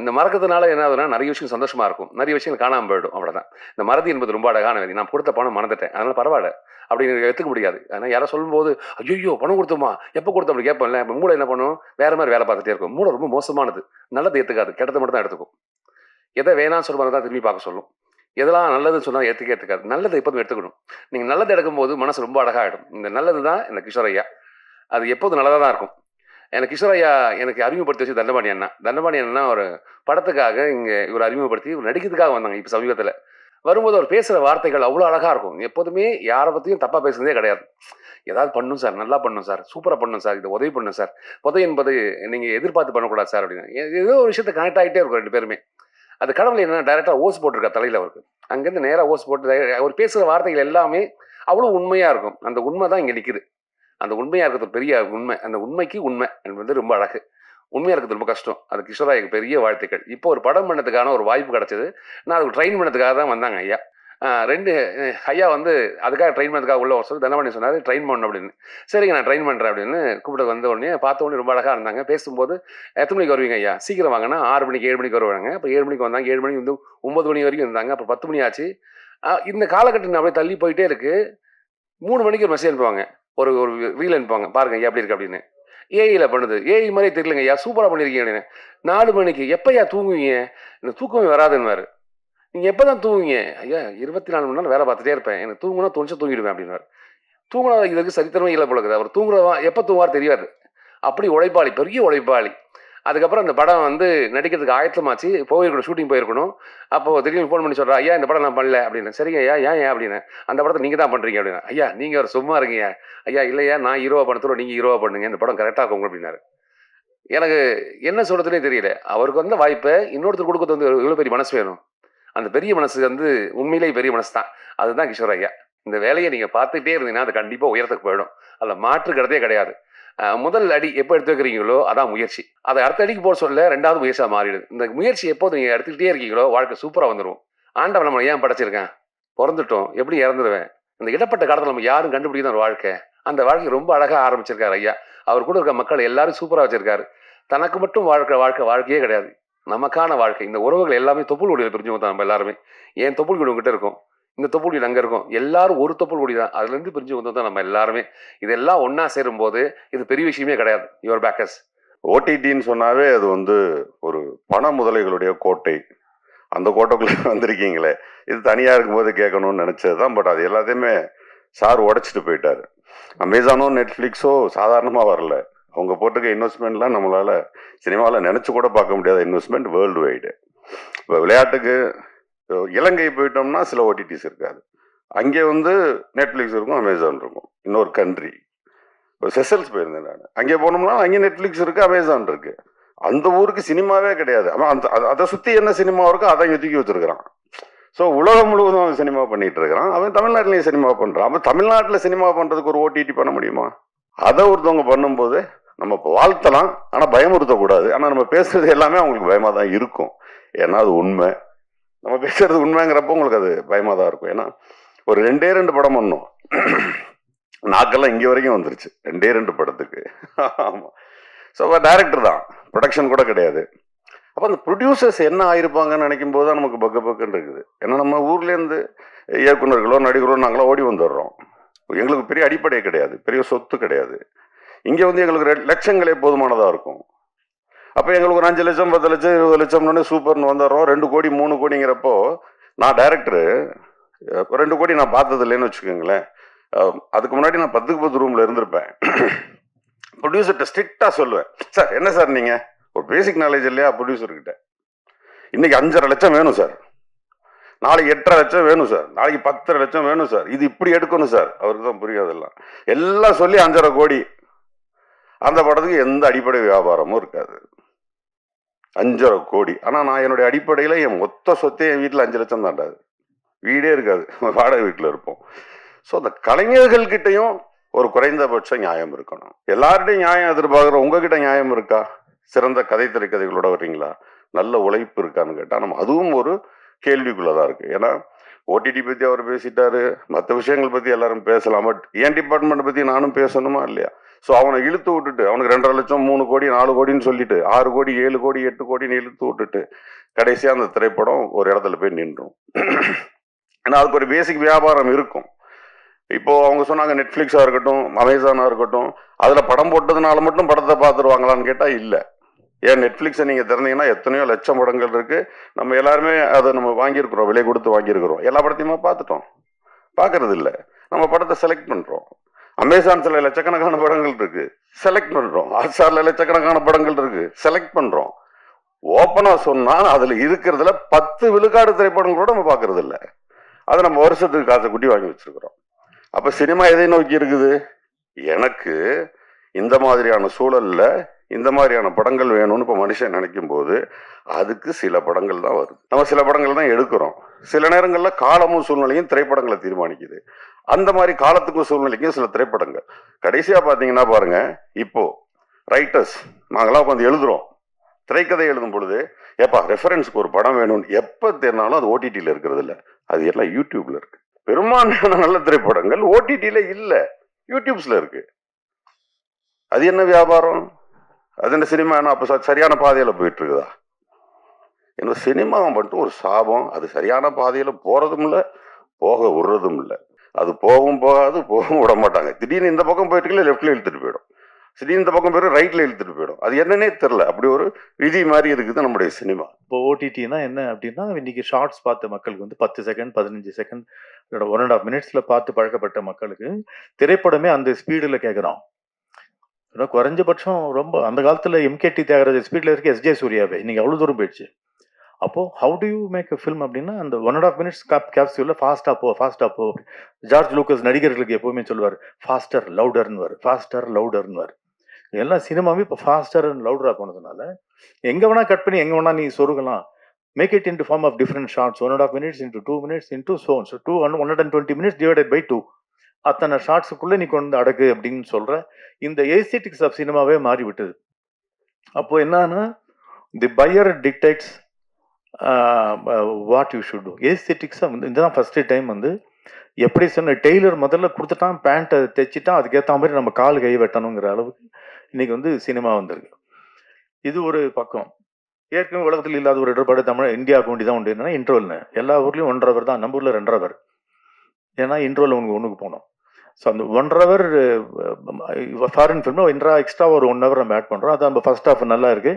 இந்த மறக்கிறதுனால என்ன ஆகுதுன்னா நிறைய விஷயம் சந்தோஷமா இருக்கும், நிறைய விஷயங்கள் காணாமல் போயிடும், அவ்வளோதான். இந்த மறதி என்பது ரொம்ப அழகான விதி. நான் கொடுத்த பணம் மறந்துட்டேன், அதனால பரவாயில்ல அப்படின்னு எடுத்துக்க முடியாது. ஆனால் யாரோ சொல்லும்போது ஐயோ பணம் கொடுத்தோமா, எப்போ கொடுத்தோம் அப்படி கேட்போம்ல. இப்போ மூளை என்ன பண்ணும், வேற மாதிரி வேலை பார்த்துட்டே இருக்கும். மூளை ரொம்ப மோசமானது, நல்லது ஏற்றுக்காது, கெட்டதை மட்டும் தான் எடுத்துக்கும். எதை வேணாம்னு சொல்லும்போது தான் திரும்பி பார்க்க சொல்லும். எதெல்லாம் நல்லதுன்னு சொன்னால் ஏற்றுக்காது. நல்லதை எப்போதும் எடுத்துக்கணும். நீங்கள் நல்லதை எடுக்கும்போது மனசு ரொம்ப அழகாகிடும். இந்த நல்லது தான் இந்த கிஷோர் ஐயா, அது எப்போதும் நல்லதாக தான் இருக்கும். எனக்கு கிஷோர் ஐயா எனக்கு அறிமுகப்படுத்தி வச்சு தண்டபாணி அண்ணா. தண்டபாணி அண்ணா ஒரு படத்துக்காக இங்கே இவர் அறிமுகப்படுத்தி இவர் நடிக்கிறதுக்காக வந்தாங்க இப்போ சமீபத்தில். வரும்போது அவர் பேசுகிற வார்த்தைகள் அவ்வளோ அழகாக இருக்கும். எப்போதுமே யாரை பற்றியும் தப்பாக பேசுனதே கிடையாது. ஏதாவது பண்ணும் சார், நல்லா பண்ணும் சார், சூப்பராக பண்ணும் சார், இது உதவி பண்ணும் சார். உதவி என்பது நீங்கள் எதிர்பார்த்து பண்ணக்கூடாது சார் அப்படின்னு. ஏதோ ஒரு விஷயத்தை கனெக்ட் ஆகிட்டே இருக்கும் ரெண்டு பேருமே. அது கடவுள் என்ன டைரெக்டாக ஓஸ் போட்டிருக்கா தலையில் அவருக்கு. அங்கேருந்து நேராக ஓஸ் போட்டு அவர் பேசுகிற வார்த்தைகள் எல்லாமே அவ்வளோ உண்மையாக இருக்கும். அந்த உண்மை தான் இங்கே நிற்குது. அந்த உண்மையாக இருக்கிறது பெரிய உண்மை. அந்த உண்மைக்கு உண்மை என்பது ரொம்ப அழகு. உண்மையாக இருக்கிறது ரொம்ப கஷ்டம். அது கிஷோராய்க்கு பெரிய வாழ்த்துக்கள். இப்போ ஒரு படம் பண்ணதுக்கான ஒரு வாய்ப்பு கிடச்சிது. நான் அதுக்கு ட்ரெயின் பண்ணதுக்காக தான் வந்தாங்க ஐயா. ரெண்டு ஐயா வந்து அதுக்காக ட்ரெயின் பண்ணதுக்காக உள்ள சொல்லி தண்டபாணி சொன்னார் ட்ரெயின் பண்ணணும் அப்படின்னு. சரிங்க நான் ட்ரெயின் பண்ணுறேன் அப்படின்னு கூப்பிட்டு வந்த உடனே பார்த்த உடனே ரொம்ப அழகாக இருந்தாங்க. பேசும்போது எத்தனை மணிக்கு வருவீங்க ஐயா, சீக்கிரம் வாங்கன்னா 6 மணிக்கு 7 மணிக்கு வருவாங்க. அப்போ 7 மணிக்கு வந்தாங்க, 7 மணிக்கு வந்து 9 மணி வரைக்கும் இருந்தாங்க. அப்போ 10 மணி ஆச்சு. இந்த காலகட்டம் அப்படியே தள்ளி போயிட்டே இருக்கு. 3 மணிக்கு ஒரு மெசேஜ் அனுப்புவாங்க, ஒரு ஒரு ரீல் அனுப்புவாங்க, பாருங்க ஐயா எப்படி இருக்கு அப்படின்னு. ஏஐல பண்ணுது, ஏஐ மாதிரியே தெரியலங்க ஐயா, சூப்பராக பண்ணியிருக்கீங்க அப்படின்னு. 4 மணிக்கு எப்போயா தூங்குவீங்க, எனக்கு தூக்கமே வராதுன்னு. நீங்கள் எப்போ தான் தூங்குவீங்க ஐயா, 24 மணி நேரம் வேலை பார்த்துட்டே இருப்பேன், எனக்கு தூங்குனா தோணுச்சா தூங்கிடுவேன் அப்படின்னாரு. தூங்குனா இதுக்கு சரித்திரமே இல்லை போல இருக்குது. அவர் தூங்குறவா எப்போ தூங்குவார் தெரியாது. அப்படி உழைப்பாளி, பெரிய உழைப்பாளி. அதுக்கப்புறம் அந்த படம் வந்து நடிக்கிறதுக்கு ஆயத்தமாச்சு, போயிருக்கணும், ஷூட்டிங் போயிருக்கணும். அப்போது திடீர்னு ஃபோன் பண்ணி சொல்கிறா, ஐயா இந்த படம் நான் பண்ணல அப்படின்னு. சரிங்க ஐயா, ஏன் அப்படின்னு. அந்த படத்தை நீங்கள் தான் பண்ணுறீங்க அப்படின்னு. ஐயா நீங்கள் ஒரு சும்மா இருக்கீங்க ஐயா, இல்லையா நான் ஹீரோவா பண்ணத்தோட நீங்கள் ஹீரோவா பண்ணுங்க, இந்த படம் கரெக்டாக இருக்கும் அப்படின்னாரு. எனக்கு என்ன சொல்கிறதுனே தெரியல. அவருக்கு வந்த வாய்ப்பை இன்னொருத்தர் கொடுக்கறது வந்து எவ்வளோ பெரிய மனசு வேணும். அந்த பெரிய மனசு வந்து உண்மையிலேயே பெரிய மனசு தான். அதுதான் கிஷோர் ஐயா. இந்த வேலையை நீங்கள் பார்த்துட்டே இருந்தீங்கன்னா அது கண்டிப்பாக உயரத்துக்கு போயிடும். அதில் மாற்றுக்கிறதே கிடையாது. முதல் அடி எப்போ எடுத்து வைக்கிறீங்களோ அதான் முயற்சி. அதை அடுத்த அடிக்கு போக சொல்ல 2வது முயற்சியாக மாறிடுது. இந்த முயற்சி எப்போது நீங்கள் எடுத்துக்கிட்டே இருக்கீங்களோ வாழ்க்கை சூப்பராக வந்துடும். ஆண்டவன் நம்ம ஏன் படைச்சிருக்கேன், பிறந்துட்டோம், எப்படி இறந்துடுவேன், இந்த இடப்பட்ட காலத்தில் நம்ம யாரும் கண்டுபிடிக்க ஒரு வாழ்க்கை. அந்த வாழ்க்கை ரொம்ப அழகாக ஆரம்பிச்சிருக்காரு ஐயா. அவர் கூட இருக்க மக்கள் எல்லாரும் சூப்பராக வச்சிருக்காரு. தனக்கு மட்டும் வாழ்க்கையே கிடையாது, நமக்கான வாழ்க்கை. இந்த உறவுகள் எல்லாமே தொப்புள் கொடியில் பிரிஞ்சவங்க தான் நம்ம எல்லாருமே. ஏன் தொப்புள் கொடி உங்ககிட்ட இருக்கும், இந்த தொப்புள் கொடி அங்கே இருக்கும், எல்லாரும் ஒரு தொப்புள் கொடி தான். அதுலேருந்து பிரிஞ்சு வந்தது தான் நம்ம எல்லாருமே. இதெல்லாம் ஒன்றா சேரும்போது இது பெரிய விஷயமே கிடையாது. யுவர் பேக்கர்ஸ் ஓடிடின்னு சொன்னாவே அது வந்து ஒரு பண முதலைகளுடைய கோட்டை. அந்த கோட்டைக்குள்ளே வந்திருக்கீங்களே, இது தனியாக இருக்கும்போது கேட்கணும்னு நினச்சது தான். பட் அது எல்லாத்தையுமே சார் உடைச்சிட்டு போயிட்டார். அமேசானோ நெட்ஃப்ளிக்ஸோ சாதாரணமாக வரல. அவங்க போட்டுக்க இன்வெஸ்ட்மெண்ட்லாம் நம்மளால் சினிமாவில் நினச்சி கூட பார்க்க முடியாத இன்வெஸ்ட்மெண்ட் வேர்ல்டு வைடு. இப்போ விளையாட்டுக்கு இலங்கை போயிட்டோம்னா சில ஓடிடிஸ் இருக்காது. அங்கே வந்து நெட்ஃப்ளிக்ஸ் இருக்கும், அமேசான் இருக்கும். இன்னொரு கண்ட்ரி செசல்ஸ் போயிருந்தேன் நான். அங்கே போனோம்னா அங்கே நெட்ஃப்ளிக்ஸ் இருக்குது, அமேசான் இருக்குது. அந்த ஊருக்கு சினிமாவே கிடையாது. அவன் அதை சுற்றி என்ன சினிமா இருக்கோ அதை இங்கே தூக்கி வச்சுருக்கிறான். ஸோ உலகம் முழுவதும் அவன் சினிமா பண்ணிகிட்டு இருக்கிறான். அவன் தமிழ்நாட்டிலையும் சினிமா பண்ணுறான். அவன் தமிழ்நாட்டில் சினிமா பண்ணுறதுக்கு ஒரு ஓடிடி பண்ண முடியுமா? அதை ஒருத்தவங்க பண்ணும்போது நம்ம இப்போ வாழ்த்தலாம், ஆனால் பயமுறுத்தக்கூடாது. ஆனால் நம்ம பேசுறது எல்லாமே அவங்களுக்கு பயமாக தான் இருக்கும். ஏன்னா அது உண்மை. நம்ம பேசுறது உண்மைங்கிறப்போ உங்களுக்கு அது பயமாக தான் இருக்கும். ஏன்னா ஒரு 2 படம் பண்ணோம், நாக்கெல்லாம் இங்கே வரைக்கும் வந்துருச்சு 2 படத்துக்கு. ஆமாம். ஸோ டைரக்டர் தான், ப்ரொடக்ஷன் கூட கிடையாது. அப்போ அந்த ப்ரொடியூசர்ஸ் என்ன ஆயிருப்பாங்கன்னு நினைக்கும் போது தான் நமக்கு பக்குன்னு இருக்குது. ஏன்னா நம்ம ஊர்லேருந்து இயக்குநர்களோ நடிகரோ நாங்களாம் ஓடி வந்துடுறோம். எங்களுக்கு பெரிய அடிப்படை கிடையாது, பெரிய சொத்து கிடையாது. இங்கே வந்து எங்களுக்கு லட்சங்களே போதுமானதாக இருக்கும். அப்போ எங்களுக்கு ஒரு 5 லட்சம் 10 லட்சம் 20 லட்சம்னு சூப்பர்னு வந்துடுறோம். 2 கோடி 3 கோடிங்கிறப்போ நான் டைரக்டரு 2 கோடி நான் பார்த்தது இல்லைன்னு வச்சுக்கோங்களேன். அதுக்கு முன்னாடி நான் 10க்கு 10 ரூமில் இருந்திருப்பேன். ப்ரொடியூசர்கிட்ட ஸ்ட்ரிக்டாக சொல்லுவேன், சார் என்ன சார் நீங்கள் ஒரு பேசிக் நாலேஜ் இல்லையா ப்ரொடியூசர்கிட்ட, இன்னைக்கு 5.5 லட்சம் வேணும் சார், நாளைக்கு 8.5 லட்சம் வேணும் சார், நாளைக்கு 10 லட்சம் வேணும் சார், இது இப்படி எடுக்கணும் சார். அவருக்கு தான் புரியாதெல்லாம் எல்லாம் சொல்லி 5.5 கோடி. அந்த படத்துக்கு எந்த அடிப்படை வியாபாரமும் இருக்காது. 5.5 கோடி. ஆனால் நான் என்னுடைய அடிப்படையில் என் மொத்த சொத்தே என் வீட்டில் 5 லட்சம் தாண்டாது, வீடே இருக்காது, வாடகை வீட்டில் இருப்போம். ஸோ அந்த கலைஞர்கள்கிட்டையும் ஒரு குறைந்தபட்ச நியாயம் இருக்கணும். எல்லார்ட்டையும் நியாயம் எதிர்பார்க்குற உங்ககிட்ட நியாயம் இருக்கா? சிறந்த கதை திரைக்கதைகளோட வர்றீங்களா? நல்ல உழைப்பு இருக்கான்னு கேட்டால் நம்ம அதுவும் ஒரு கேள்விக்குள்ளதான் இருக்கு. ஏன்னா ஓடிடி பற்றி அவர் பேசிட்டாரு, மற்ற விஷயங்கள் பற்றி எல்லாரும் பேசலாம். பட் என் டிபார்ட்மெண்ட் பற்றி நானும் பேசணுமா இல்லையா? ஸோ அவனை இழுத்து விட்டுட்டு அவனுக்கு 2.5 லட்சம் 3 கோடி 4 கோடின்னு சொல்லிட்டு 6 கோடி 7 கோடி 8 கோடின்னு இழுத்து விட்டுட்டு கடைசியாக அந்த திரைப்படம் ஒரு இடத்துல போய் நின்றும். ஏன்னா அதுக்கு ஒரு பேசிக் வியாபாரம் இருக்கும். இப்போ அவங்க சொன்னாங்க நெட்ஃப்ளிக்ஸாக இருக்கட்டும் அமேசானாக இருக்கட்டும் அதில் படம் போட்டதுனால மட்டும் படத்தை பார்த்துருவாங்களான்னு கேட்டால் இல்லை. ஏன் நெட்ஃப்ளிக்ஸை நீங்கள் திறந்தீங்கன்னா எத்தனையோ லட்சம் படங்கள் இருக்குது. நம்ம எல்லாருமே அதை நம்ம வாங்கியிருக்கிறோம், விலை கொடுத்து வாங்கியிருக்கிறோம். எல்லா படத்தையுமே பார்த்துட்டோம். பார்க்கறது இல்லை, நம்ம படத்தை செலக்ட் பண்ணுறோம். அமேசான் சில லட்சக்கணக்கான படங்கள் இருக்கு, செலக்ட் பண்ணுறோம். ஹாட்ஸ்டாரில் லட்சக்கணக்கான படங்கள் இருக்கு, செலக்ட் பண்ணுறோம். ஓப்பனாக சொன்னால் அதில் இருக்கிறதுல 10 விழுக்காடு திரைப்படம் கூட நம்ம பார்க்கறது இல்லை. அதை நம்ம வருஷத்துக்கு காசை குட்டி வாங்கி வச்சிருக்கிறோம். அப்போ சினிமா எதை நோக்கி இருக்குது? எனக்கு இந்த மாதிரியான சூழல்ல இந்த மாதிரியான படங்கள் வேணும்னு இப்போ மனுஷன் நினைக்கும் போது அதுக்கு சில படங்கள் தான் வருது. நம்ம சில படங்கள் தான் எடுக்கிறோம். சில நேரங்களில் காலமும் சூழ்நிலையும் திரைப்படங்களை தீர்மானிக்குது. அந்த மாதிரி காலத்துக்கும் சூழ்நிலைக்கும் சில திரைப்படங்கள் கடைசியாக பார்த்தீங்கன்னா பாருங்க, இப்போ ரைட்டர்ஸ் நாங்களாம் உட்காந்து எழுதுறோம், திரைக்கதை எழுதும் பொழுது ஏப்பா ரெஃபரன்ஸ்க்கு ஒரு படம் வேணும்னு எப்போ தேர்னாலும் அது ஓடிடியில் இருக்கிறது இல்லை, அது எல்லாம் யூடியூப்ல இருக்கு. பெரும்பான்மையான நல்ல திரைப்படங்கள் ஓடிடியில இல்ல, யூடியூப்ஸ்ல இருக்கு. அது என்ன வியாபாரம்? அது என்ன சினிமா? என்ன அப்ப சரியான பாதையில போயிட்டு இருக்குதா? என்ன சினிமா மட்டும் ஒரு சாபம். அது சரியான பாதையில போறதும் இல்லை, போக விடுறதும் இல்லை. அது போகும் போகாது, போகவும் விட மாட்டாங்க. திடீர்னு இந்த பக்கம் போயிட்டு லெஃப்ட்ல இழுத்துட்டு போயிடும், திடீர்னு இந்த பக்கம் போயிட்டு ரைட்ல இழுத்துட்டு போயிடும். அது என்னன்னே தெரியல. அப்படி ஒரு விதி மாதிரி இருக்குது நம்முடைய சினிமா. இப்போ ஓடிடினா என்ன அப்படின்னா, இன்னைக்கு ஷார்ட்ஸ் பார்த்த மக்களுக்கு வந்து 10 செகண்ட் 15 செகண்ட் 1.5 மினிட்ஸ்ல பார்த்து பழக்கப்பட்ட மக்களுக்கு திரைப்படமே அந்த ஸ்பீடில் கேட்குறோம். குறைஞ்சபட்சம் ரொம்ப அந்த காலத்துல எம்கேடி தியாகராஜ ஸ்பீட்ல இருக்க எஸ்ஜே சூர்யாவே இன்னைக்கு அவ்வளவு தூரம் போயிடுச்சு. அப்போ how do you make a film அப்படின்னா அந்த 1.5 மினிட்ஸ் கேப்சூல்ல ஃபாஸ்டா போ. ஜார்ஜ் லூக்கஸ் நடிகர்களுக்கு எப்பவுமே சொல்லுவார் ஃபாஸ்டர் லவுடர்னு, ஃபாஸ்டர் லவுடர்னு. எல்லாம் சினிமாவே இப்போ ஃபாஸ்டர் அண்ட் லவுடரா போனதுனால எங்க வேணா கட் பண்ணி எங்க வேணா நீ சொருகலாம். Make it into form of different shorts, 1.5 minutes into 2 minutes into so 120 minutes divided by 2. அத்தனை ஷார்ட்ஸுக்குள்ள நீ கொண்டு அடக்கு அப்படின்னு சொல்ற இந்த ஏஸ்தெட்டிக்ஸ் ஆஃப் சினிமாவே மாறிவிட்டது. அப்போ என்னன்னா the buyer dictates what you should do. ஏஸ்தெட்டிக்ஸா வந்து இதுதான் ஃபர்ஸ்ட் டைம் வந்து எப்படி சொன்ன டெய்லர் முதல்ல கொடுத்துட்டான், பேண்ட்டை தைச்சிட்டான், அதுக்கேற்ற மாதிரி நம்ம கால் கை வெட்டணுங்கிற அளவுக்கு இன்னைக்கு வந்து சினிமா வந்திருக்கு. இது ஒரு பக்கம். ஏற்கனவே உலகத்தில் இல்லாத ஒரு இடர்பாடு தமிழ் இந்தியாவுக்கு வேண்டி தான் உண்டு. என்னன்னா இன்ட்ரோல்னு எல்லா ஊர்லேயும் 1.5 hour தான், நம்ம ஊரில் 2.5 hour. ஏன்னா இன்ட்ரோல் ஒன்றுக்கு போனோம். ஸோ அந்த 1.5 hour ஃபாரின் ஃபிலிம் எக்ஸ்ட்ரா ஒரு 1 hour நம்ம ஆட் பண்ணுறோம். அது நம்ம ஃபர்ஸ்ட் ஹாஃப் நல்லா இருக்கு,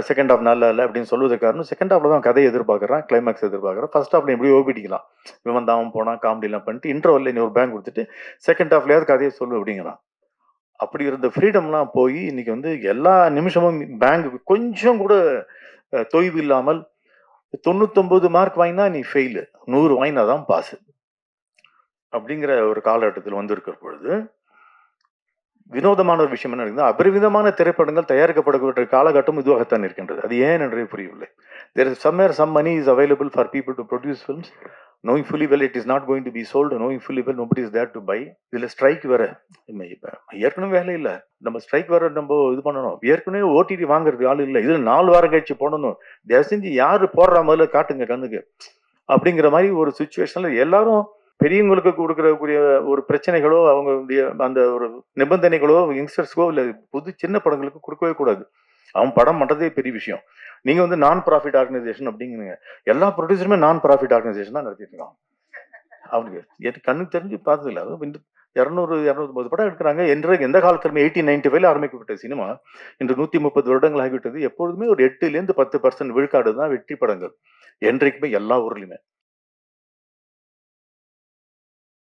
செகண்ட் ஹாஃப் நல்லா இல்லை அப்படின்னு சொல்லுவதுக்கு காரணம் செகண்ட் ஹாஃப்ல தான் கதையை எதிர்பார்க்குறான், கிளைமேக்ஸ் எதிர்பார்க்குறான். ஃபர்ஸ்ட் ஹாஃப்ல எப்படி ஓபிடிக்கலாம், இவன் தான் போனால் காமெடிலாம் பண்ணிட்டு இன்ட்ரோவில் நீ ஒரு பேங்க் கொடுத்துட்டு செகண்ட் ஹாஃப்லேயாவது கதையை சொல்லு அப்படிங்கிறான். அப்படி இருந்த ஃப்ரீடம்லாம் போய் இன்னைக்கு வந்து எல்லா நிமிஷமும் பேங்க் கொஞ்சம் கூட தொய்வு இல்லாமல் 99 மார்க் வாங்கினா நீ ஃபெயிலு, 100 வாங்கினா தான் பாஸு அப்படிங்கிற ஒரு காலகட்டத்தில் வந்திருக்கிற பொழுது வினோதமான ஒரு விஷயம் என்ன இருக்குன்னா, அபரிவிதமான திரைப்படங்கள் தயாரிக்கப்படக்கூடிய காலகட்டம் இதுவாகத்தான் இருக்கின்றது. அது ஏன் என்றே புரியவில்லை. There is somewhere some money is available for people to produce films, knowing fully well it is not going to be sold, knowing fully well nobody is there to buy. இதுல ஸ்ட்ரைக் வேற, ஏற்கனவே வேலை இல்லை, நம்ம strike வேற நம்ம இது பண்ணணும். ஏற்கனவே ஓடிடி வாங்குறது ஆள் இல்லை, இதுல 4 வாரம் கழிச்சு போடணும். தயவு செஞ்சு யாரு போடுற முதல்ல காட்டுங்க கண்ணுக்கு அப்படிங்கிற மாதிரி ஒரு சுச்சுவேஷன்ல எல்லாரும் பெரியவங்களுக்கு கொடுக்கறக்கூடிய ஒரு பிரச்சனைகளோ அவங்களுடைய அந்த ஒரு நிபந்தனைகளோ யங்ஸ்டர்ஸ்க்கோ இல்லை புது சின்ன படங்களுக்கு கொடுக்கவே கூடாது. அவன் படம் பண்ணுறதே பெரிய விஷயம். நீங்க வந்து நான் ப்ராஃபிட் ஆர்கனைசேஷன் அப்படிங்கிறீங்க, எல்லா ப்ரொடியூசருமே நான் ப்ராஃபிட் ஆர்கனைசேஷன் தான் நடத்திட்டு இருக்கான். அவனுக்கு கண்ணுக்கு தெரிஞ்சு பார்த்தது இல்லை. 200-250 படம் எடுக்கிறாங்க. எந்த காலத்திலுமே 1895 ஆரம்பிக்கப்பட்ட சினிமா இன்று 130 வருடங்கள் ஆகிவிட்டது. எப்பொழுதுமே ஒரு 8-10% விழுக்காடு தான் வெற்றி படங்கள் என்றைக்குமே எல்லா ஊர்லையுமே.